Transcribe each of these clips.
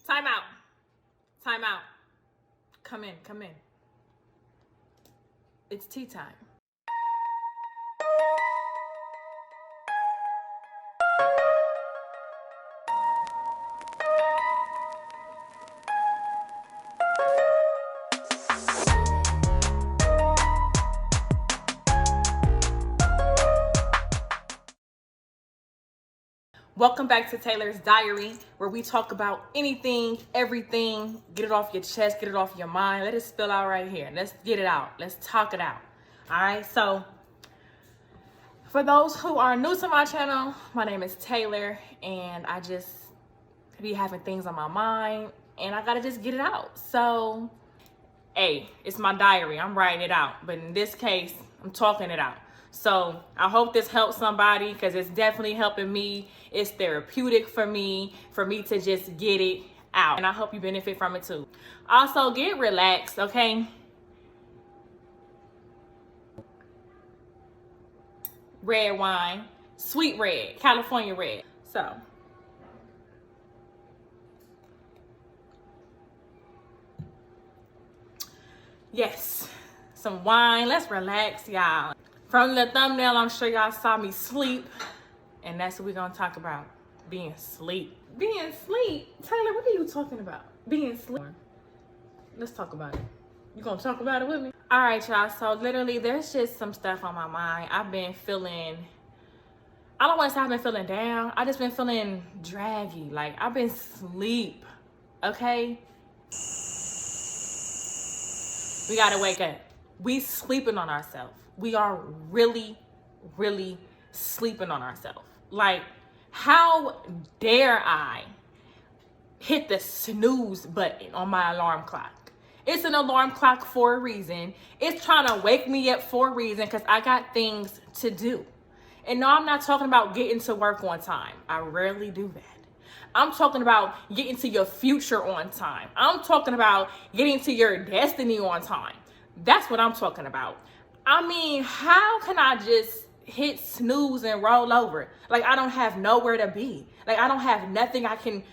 Time out. Time out. Come in, come in. It's tea time. Welcome back to Taylor's Diary, where we talk about anything, everything. Get it off your chest, get it off your mind. Let it spill out right here. Let's get it out. Let's talk it out. All right. So for those who are new to my channel, my name is Taylor, and I just be having things on my mind, and I gotta just get it out. So, hey, it's my diary. I'm writing it out, but in this case, I'm talking it out. So I hope this helps somebody, because it's definitely helping me. It's therapeutic for me to just get it out. And I hope you benefit from it too. Also, get relaxed, okay? Red wine, sweet red, California red. So, yes, some wine. Let's relax, y'all. From the thumbnail, I'm sure y'all saw me sleep, and that's what we're gonna talk about, being sleep. Being sleep? Taylor, what are you talking about? Being sleep? Let's talk about it. You gonna talk about it with me? All right, y'all, so literally there's just some stuff on my mind. I've been feeling, I don't wanna say I've been feeling down. I just been feeling draggy, like I've been sleep, okay? We gotta wake up. We sleeping on ourselves. We are really, really sleeping on ourselves. Like, how dare I hit the snooze button on my alarm clock? It's an alarm clock for a reason. It's trying to wake me up for a reason, because I got things to do. And no, I'm not talking about getting to work on time. I rarely do that. I'm talking about getting to your future on time. I'm talking about getting to your destiny on time. That's what I'm talking about. I mean, how can I just hit snooze and roll over? Like, I don't have nowhere to be. Like, I don't have nothing I can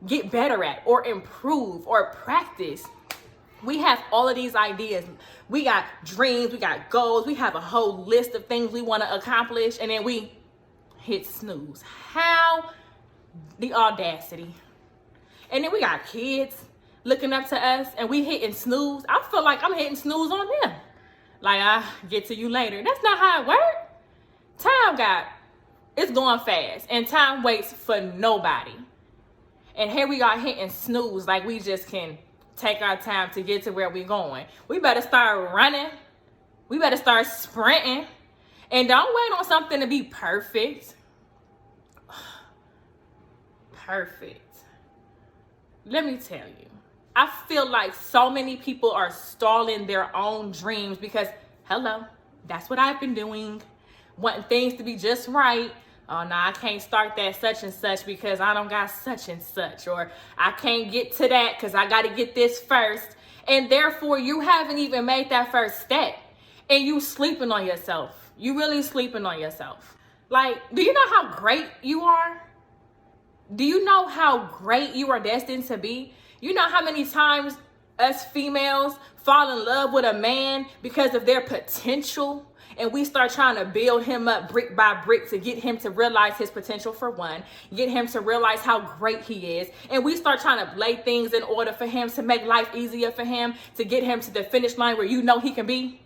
get better at or improve or practice. We have all of these ideas. We got dreams, we got goals, we have a whole list of things we want to accomplish, and then we hit snooze. How? The audacity. And then we got kids looking up to us, and we hitting snooze. I feel like I'm hitting snooze on them. Like, I get to you later. That's not how it works. It's going fast, and time waits for nobody. And here we are hitting snooze like we just can take our time to get to where we're going. We better start running. We better start sprinting. And don't wait on something to be perfect. Perfect. Let me tell you. I feel like so many people are stalling their own dreams because, hello, that's what I've been doing. Wanting things to be just right. Oh, no, I can't start that such and such because I don't got such and such. Or I can't get to that because I got to get this first. And therefore, you haven't even made that first step. And you sleeping on yourself. You really sleeping on yourself. Like, do you know how great you are? Do you know how great you are destined to be? You know how many times us females fall in love with a man because of their potential, and we start trying to build him up brick by brick to get him to realize his potential, for one, get him to realize how great he is, and we start trying to lay things in order for him to make life easier for him, to get him to the finish line where you know he can be.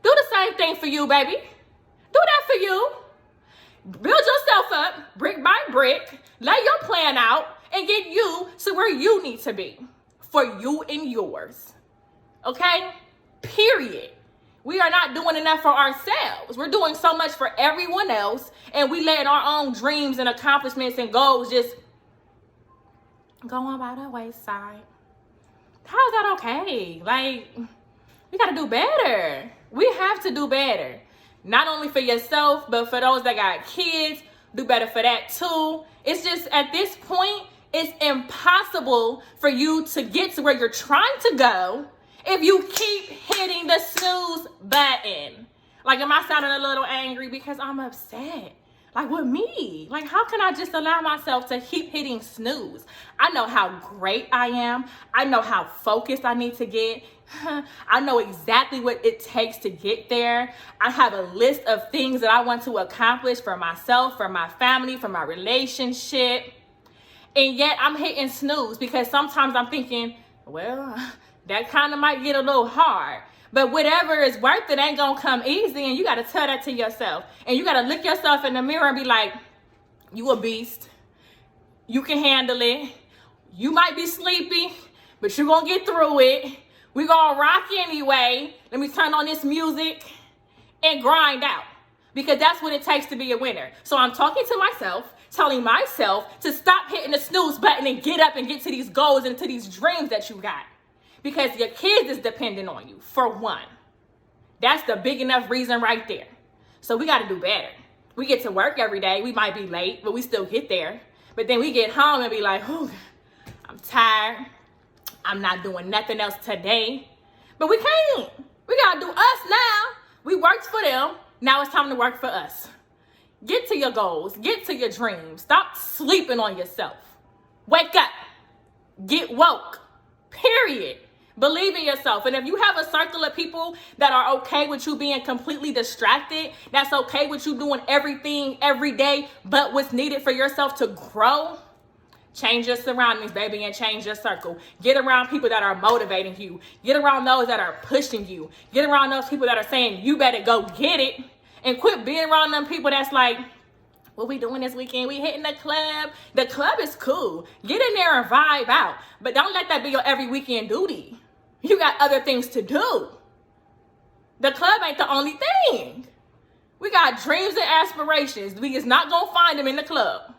Do the same thing for you, baby. Do that for you. Build yourself up brick by brick, lay your plan out, and get you to where you need to be for you and yours. Okay? Period. We are not doing enough for ourselves. We're doing so much for everyone else, and we letting our own dreams and accomplishments and goals just go on by the wayside. How is that okay? Like, we got to do better. We have to do better. Not only for yourself, but for those that got kids, do better for that too. It's just, at this point, it's impossible for you to get to where you're trying to go if you keep hitting the snooze button. Like, am I sounding a little angry? Because I'm upset. Like with me, like how can I just allow myself to keep hitting snooze? I know how great I am. I know how focused I need to get. I know exactly what it takes to get there. I have a list of things that I want to accomplish for myself, for my family, for my relationship. And yet I'm hitting snooze because sometimes I'm thinking, well, that kind of might get a little hard. But whatever is worth it ain't gonna come easy, and you gotta tell that to yourself. And you gotta look yourself in the mirror and be like, you a beast. You can handle it. You might be sleepy, but you're gonna get through it. We're gonna rock anyway. Let me turn on this music and grind out. Because that's what it takes to be a winner. So I'm talking to myself, telling myself to stop hitting the snooze button and get up and get to these goals and to these dreams that you got. Because your kids is dependent on you, for one. That's the big enough reason right there. So we got to do better. We get to work every day. We might be late, but we still get there. But then we get home and be like, oh, I'm tired. I'm not doing nothing else today. But we can't. We got to do us now. We worked for them. Now it's time to work for us. Get to your goals. Get to your dreams. Stop sleeping on yourself. Wake up. Get woke. Period. Believe in yourself. And if you have a circle of people that are okay with you being completely distracted, that's okay with you doing everything every day but what's needed for yourself to grow, change your surroundings, baby, and change your circle. Get around people that are motivating you. Get around those that are pushing you. Get around those people that are saying, you better go get it. And quit being around them people that's like, what we doing this weekend? We hitting the club. The club is cool. Get in there and vibe out. But don't let that be your every weekend duty. You got other things to do. The club ain't the only thing. We got dreams and aspirations. We is not going to find them in the club.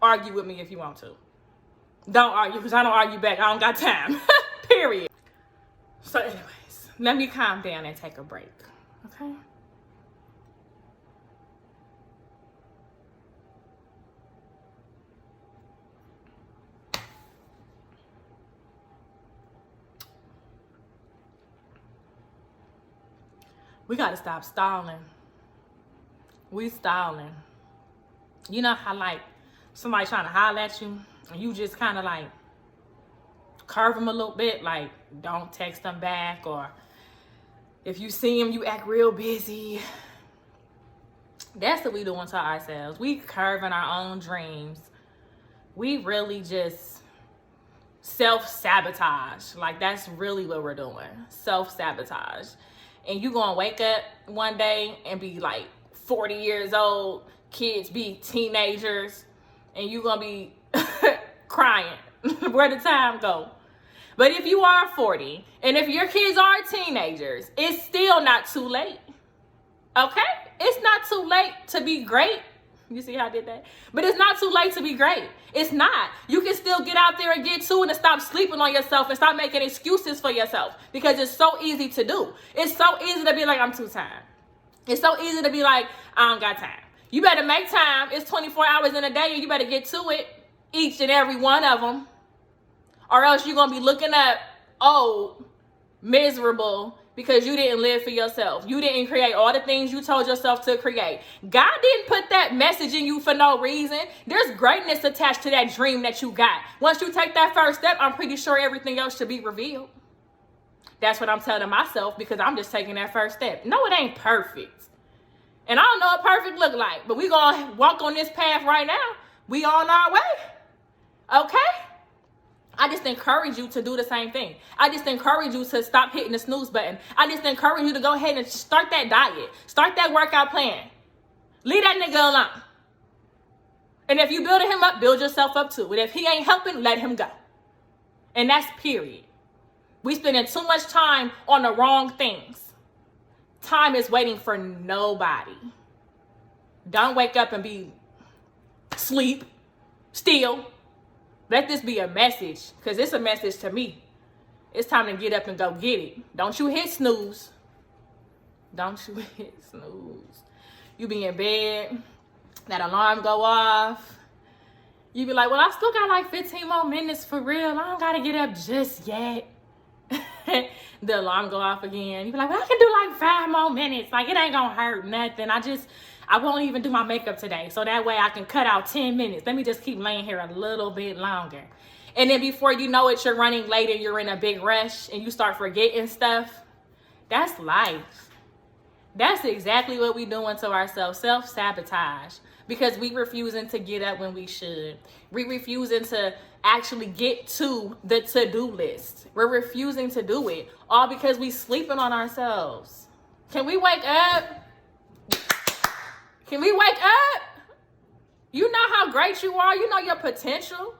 Argue with me if you want to. Don't argue, because I don't argue back. I don't got time. Period. So anyways, let me calm down and take a break. Okay? We got to stop stalling. We stalling. You know how like somebody trying to holler at you and you just kind of like curve them a little bit, like don't text them back, or if you see them, you act real busy. That's what we doing to ourselves. We curving our own dreams. We really just self-sabotage. Like that's really what we're doing. Self-sabotage. And you gonna wake up one day and be like 40 years old, kids be teenagers, and you gonna be crying. Where the time go? But if you are 40, and if your kids are teenagers, it's still not too late. Okay? It's not too late to be great. You see how I did that? But it's not too late to be great. It's not. You can still get out there and get to it and stop sleeping on yourself and stop making excuses for yourself, because it's so easy to do. It's so easy to be like, I'm too tired. It's so easy to be like, I don't got time. You better make time. It's 24 hours in a day and you better get to it, each and every one of them. Or else you're going to be looking up old, miserable, because you didn't live for yourself. You didn't create all the things you told yourself to create. God didn't put that message in you for no reason. There's greatness attached to that dream that you got. Once you take that first step, I'm pretty sure everything else should be revealed. That's what I'm telling myself, because I'm just taking that first step. No, it ain't perfect. And I don't know what perfect look like, but we going to walk on this path right now. We on our way. Okay? I just encourage you to do the same thing. I just encourage you to stop hitting the snooze button. I just encourage you to go ahead and start that diet. Start that workout plan. Leave that nigga alone. And if you building him up, build yourself up too. And if he ain't helping, let him go. And that's period. We spending too much time on the wrong things. Time is waiting for nobody. Don't wake up and be sleep, still. Let this be a message, because it's a message to me. It's time to get up and go get it. Don't you hit snooze. Don't you hit snooze. You be in bed, that alarm go off. You be like, well, I still got like 15 more minutes for real. I don't got to get up just yet. The alarm go off again. You be like, well, I can do like 5 more minutes. Like, it ain't going to hurt nothing. I I won't even do my makeup today, so that way I can cut out 10 minutes. Let me just keep laying here a little bit longer. And then before you know it, you're running late and you're in a big rush and you start forgetting stuff. That's life. That's exactly what we doing to ourselves, self-sabotage, because we refusing to get up when we should. We refusing to actually get to the to-do list. We're refusing to do it, all because we sleeping on ourselves. Can we wake up? Can we wake up? You know how great you are. You know your potential.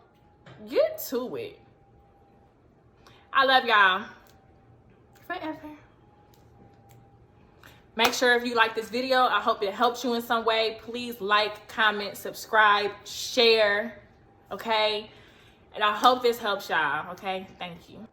Get to it. I love y'all. Forever. Make sure if you like this video, I hope it helps you in some way. Please like, comment, subscribe, share, okay? And I hope this helps y'all, okay? Thank you.